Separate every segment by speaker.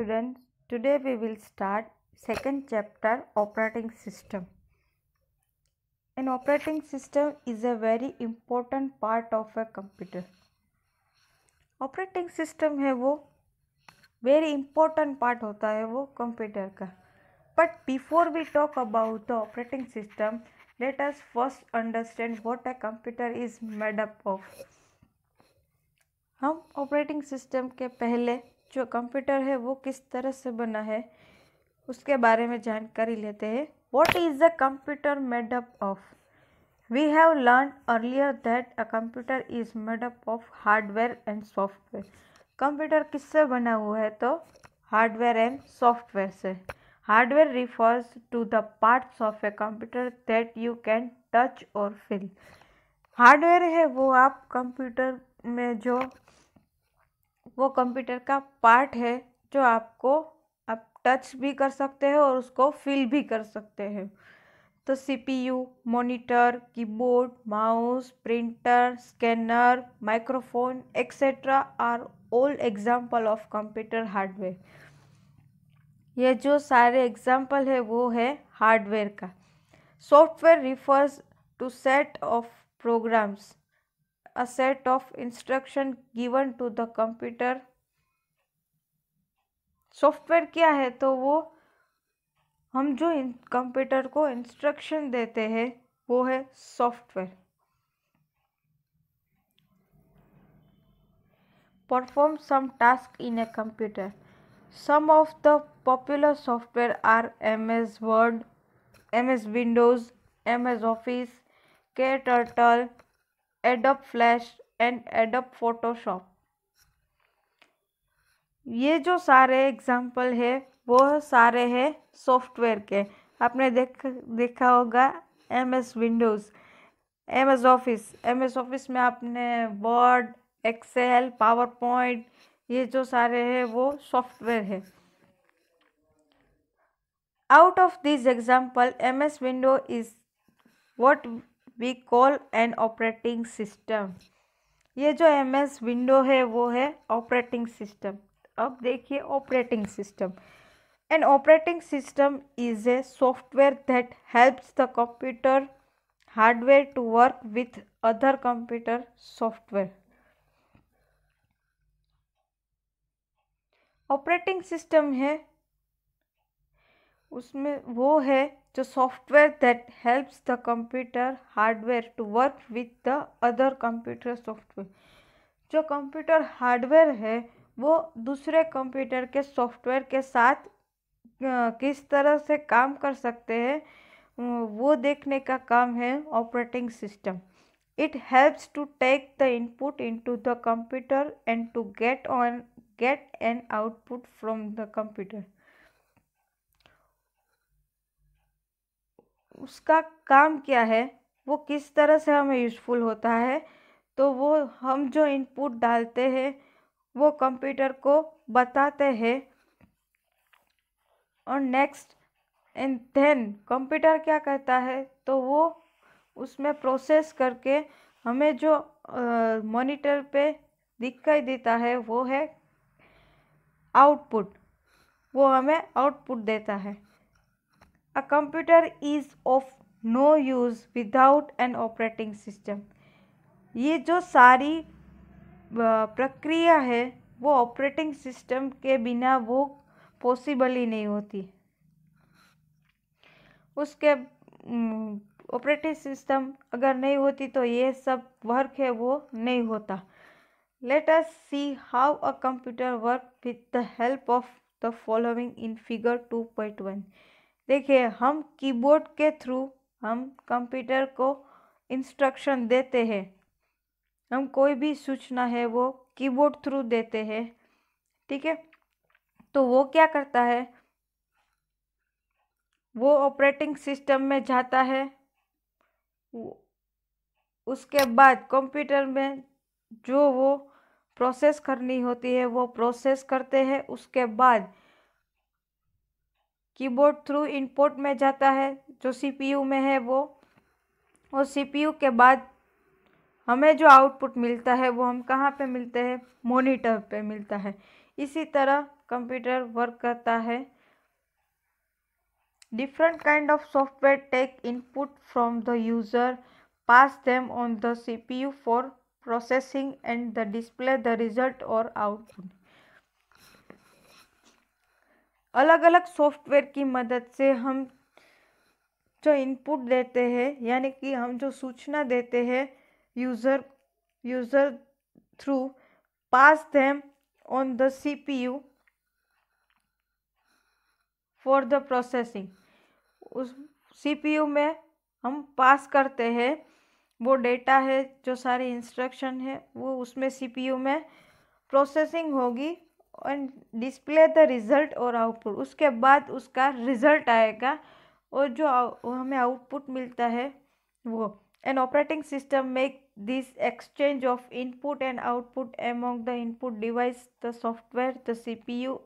Speaker 1: students, today we will start second chapter operating system. An operating system is a very important part of a computer. Operating system है वो very important part होता है वो computer का. But before we talk about the operating system, let us first understand what a computer is made up of. हम operating system के पहले जो कंप्यूटर है वो किस तरह से बना है उसके बारे में जानकारी लेते हैं. What is a computer made up of? We have learned earlier that a computer is made up of hardware and software. Computer किससे बना हुआ है? तो हार्डवेयर एंड सॉफ्टवेयर से. Hardware refers to the parts of a computer that you can touch or feel. Hardware है वो आप computer में जो वो कंप्यूटर का पार्ट है जो आपको आप टच भी कर सकते हो और उसको फील भी कर सकते हैं. तो CPU, monitor, keyboard, mouse, printer, scanner, microphone etcetera are all example of computer hardware. ये जो सारे एग्जाम्पल है वो है हार्डवेयर का. Software refers to set of programs, a set of instruction given to the computer. Software क्या है? तो वो हम जो कंप्यूटर को इंस्ट्रक्शन देते हैं वो है software. Perform some task in a computer. Some of the popular software are MS Word, MS Windows, MS Office, KTurtle, Adobe Flash and Adobe Photoshop. ये जो सारे एग्जाम्पल है वो सारे हैं सॉफ्टवेयर के. आपने देखा होगा MS विंडोज़, MS ऑफिस में आपने वर्ड, एक्सेल, पावर पॉइंट, ये जो सारे हैं वो सॉफ्टवेयर है. Out of this example MS Window is what we call an operating system. ये जो MS विंडो है वो है ऑपरेटिंग सिस्टम. अब देखिए operating system. An operating system is a software that helps the computer hardware to work with other computer software. Operating system है उसमें वो है जो software that helps the computer hardware to work with the other computer software. जो computer hardware है वो दूसरे computer के सॉफ्टवेयर के साथ किस तरह से काम कर सकते हैं वो देखने का काम है operating system. It helps to take the input into the computer and to get an output from the computer. उसका काम क्या है, वो किस तरह से हमें यूज़फुल होता है? तो वो हम जो इनपुट डालते हैं वो कंप्यूटर को बताते हैं और नेक्स्ट एंड देन कंप्यूटर क्या करता है तो वो उसमें प्रोसेस करके हमें जो मॉनिटर पे दिखाई देता है वो है आउटपुट. वो हमें आउटपुट देता है. A computer is of no use without an operating system. ये जो सारी प्रक्रिया है वो ऑपरेटिंग सिस्टम के बिना वो पॉसिबल ही नहीं होती. उसके ऑपरेटिंग सिस्टम अगर नहीं होती तो ये सब वर्क है वो नहीं होता. Let us see how a computer work with the help of the following in figure 2.1. देखिए हम कीबोर्ड के थ्रू हम कंप्यूटर को इंस्ट्रक्शन देते हैं. हम कोई भी सूचना है वो कीबोर्ड थ्रू देते हैं. ठीक है, तो वो क्या करता है, वो ऑपरेटिंग सिस्टम में जाता है. उसके बाद कंप्यूटर में जो वो प्रोसेस करनी होती है वो प्रोसेस करते हैं. उसके बाद कीबोर्ड थ्रू इनपुट में जाता है जो CPU में है वो, और CPU के बाद हमें जो आउटपुट मिलता है वो हम कहाँ पे मिलते हैं? मॉनिटर पे मिलता है. इसी तरह कंप्यूटर वर्क करता है। Different kind of software take input from the user, pass them on the CPU for processing and the display the result or output. अलग अलग सॉफ्टवेयर की मदद से हम जो इनपुट देते हैं, यानी कि हम जो सूचना देते हैं user through, pass them on the CPU for the processing. उस CPU में हम पास करते हैं वो डेटा है, जो सारे इंस्ट्रक्शन है वो उसमें CPU में प्रोसेसिंग होगी and display the result or output. उसके बाद उसका रिजल्ट आएगा और जो हमें आउटपुट मिलता है वो। N operating system make this exchange of input and output among the input device, the software, the CPU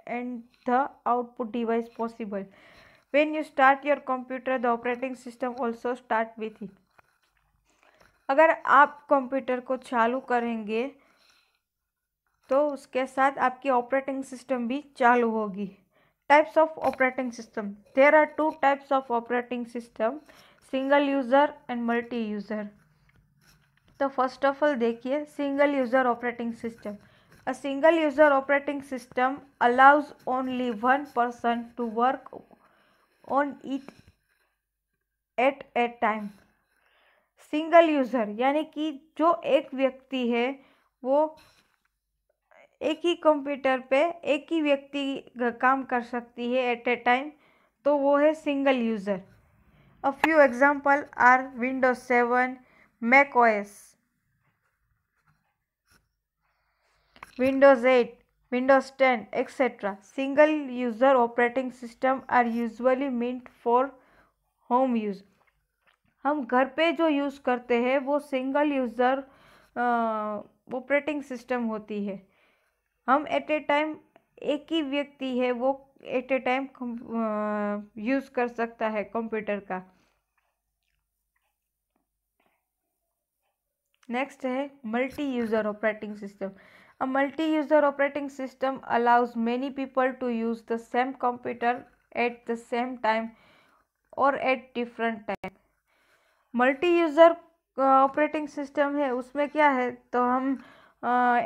Speaker 1: and the output device possible. When you start your computer, the operating system also start with it. अगर आप computer को चालू करेंगे तो उसके साथ आपकी operating system भी चालू होगी। Types of operating system, there are 2 types of operating system, single user and multi user. तो फर्स्ट ऑफ ऑल देखिए single user operating system. A single user operating system allows only one person to work on it at a time. Single user यानी कि जो एक व्यक्ति है वो एक ही कंप्यूटर पे एक ही व्यक्ति काम कर सकती है एट ए टाइम, तो वो है single user. A few example are Windows 7, Mac OS, Windows 8, Windows 10, etc. Single user operating system are usually meant for home use. हम घर पे जो यूज़ करते हैं वो सिंगल यूज़र ऑपरेटिंग सिस्टम होती है। हम एट ए टाइम एक ही व्यक्ति है वो एट ए टाइम यूज़ कर सकता है कंप्यूटर का। नेक्स्ट है multi user operating system. A multi-user operating system allows many people to use the same computer at the same time or at different time. Multi-user operating system है, उसमें क्या है तो हम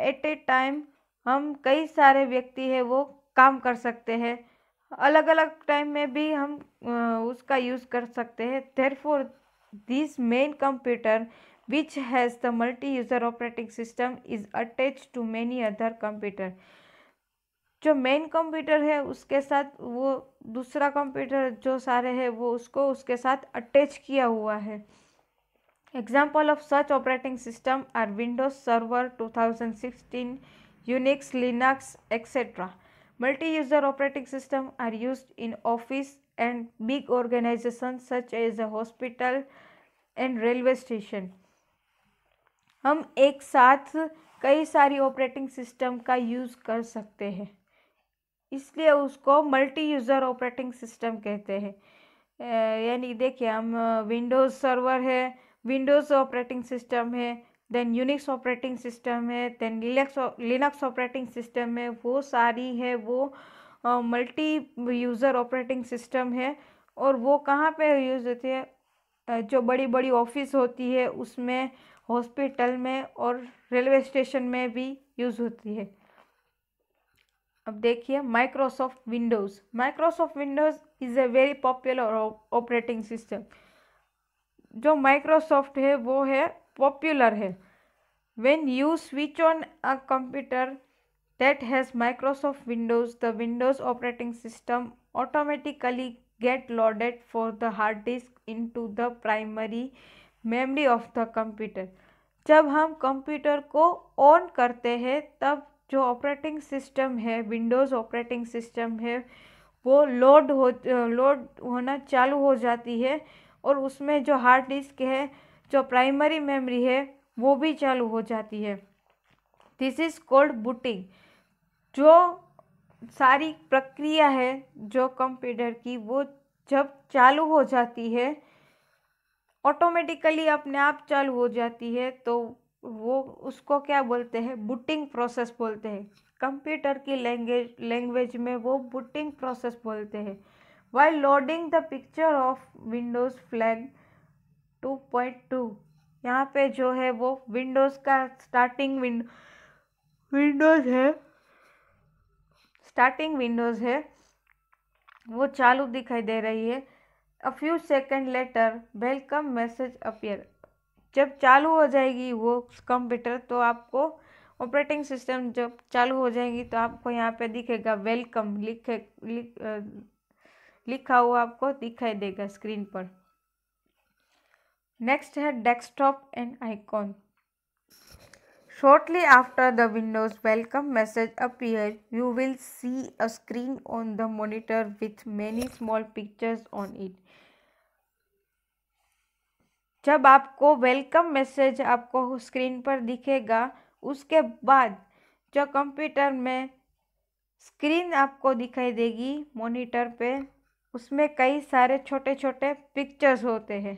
Speaker 1: एट ए टाइम हम कई सारे व्यक्ति है वो काम कर सकते हैं, अलग अलग टाइम में भी हम उसका यूज़ कर सकते हैं। Therefore, this main computer which has the multi-user operating system is attached to many other computer. जो मेन कंप्यूटर है उसके साथ वो दूसरा कंप्यूटर जो सारे है वो उसको उसके साथ अटैच किया हुआ है। Example of such operating system are Windows server 2016, Unix, Linux, etcetera. Multi-user operating system are used in office and big organizations such as a hospital and railway station. हम एक साथ कई सारी ऑपरेटिंग सिस्टम का use कर सकते हैं, इसलिए उसको मल्टी यूज़र ऑपरेटिंग सिस्टम कहते हैं। यानी देखिए हम विंडोज़ सर्वर है, विंडोज़ ऑपरेटिंग सिस्टम है, देन यूनिक्स ऑपरेटिंग सिस्टम है, देन लिनक्स ऑपरेटिंग सिस्टम है, वो सारी है वो मल्टी यूज़र ऑपरेटिंग सिस्टम है। और वो कहाँ पे यूज़ होती है, जो बड़ी बड़ी ऑफिस होती है उसमें, हॉस्पिटल में और रेलवे स्टेशन में भी यूज़ होती है। अब देखिए Microsoft Windows. Microsoft Windows is a very popular operating system. जो माइक्रोसॉफ्ट है वो है पॉपुलर है। When you switch on a computer that has Microsoft Windows, the Windows operating system automatically get loaded for the hard disk into the primary memory of the computer. जब हम computer को on करते हैं तब जो operating system है, Windows operating system है, वो लोड होना चालू हो जाती है और उसमें जो हार्ड डिस्क है, जो प्राइमरी मेमोरी है, वो भी चालू हो जाती है। This is called booting. जो सारी प्रक्रिया है जो कंप्यूटर की, वो जब चालू हो जाती है, ऑटोमेटिकली अपने आप चालू हो जाती है, तो वो उसको क्या बोलते हैं, बूटिंग प्रोसेस बोलते हैं। कंप्यूटर की लैंग्वेज में वो बूटिंग प्रोसेस बोलते हैं। While loading the picture of Windows flag 2.2, यहाँ पे जो है वो विंडोज़ का स्टार्टिंग विंडोज़ है वो चालू दिखाई दे रही है। A few second later welcome message appear, जब चालू हो जाएगी वो कंप्यूटर तो आपको ऑपरेटिंग सिस्टम जब चालू हो जाएगी तो आपको यहाँ पे दिखेगा वेलकम लिखा हुआ आपको दिखाई देगा स्क्रीन पर। नेक्स्ट है desktop and icon. Shortly after the Windows welcome message appears, you will see a screen on the monitor with many small pictures on it. जब आपको वेलकम मैसेज आपको स्क्रीन पर दिखेगा, उसके बाद जो कंप्यूटर में स्क्रीन आपको दिखाई देगी मॉनिटर पे, उसमें कई सारे छोटे छोटे पिक्चर्स होते हैं।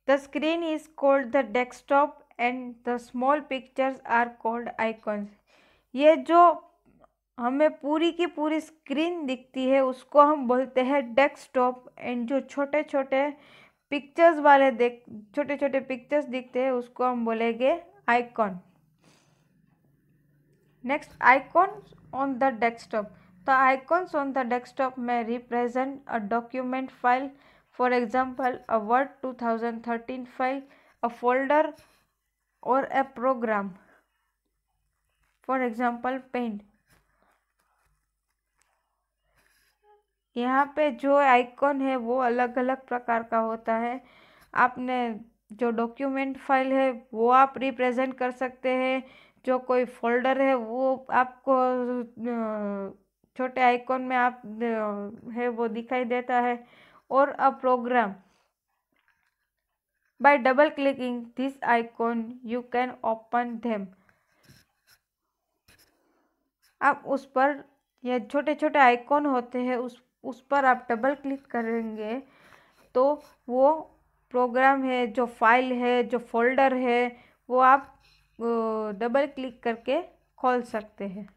Speaker 1: The screen is called the desktop and the small pictures are called icons. ये जो हमें पूरी की पूरी स्क्रीन दिखती है उसको हम बोलते हैं डेस्कटॉप, एंड जो छोटे छोटे पिक्चर्स दिखते हैं उसको हम बोलेंगे icon. Next, icons on the desktop. The icons on the desktop में represent a document file, for example a word 2013 file, a folder और a program, for example Paint. यहाँ पे जो आइकॉन है वो अलग अलग प्रकार का होता है। आपने जो डॉक्यूमेंट फाइल है वो आप रिप्रेजेंट कर सकते हैं, जो कोई फोल्डर है वो आपको छोटे आइकॉन में आप है वो दिखाई देता है, और a program, by double clicking this icon you can open them. आप उस पर, ये छोटे छोटे आइकॉन होते हैं उस पर आप डबल क्लिक करेंगे तो वो प्रोग्राम है, जो फाइल है, जो फोल्डर है वो आप डबल क्लिक करके खोल सकते हैं।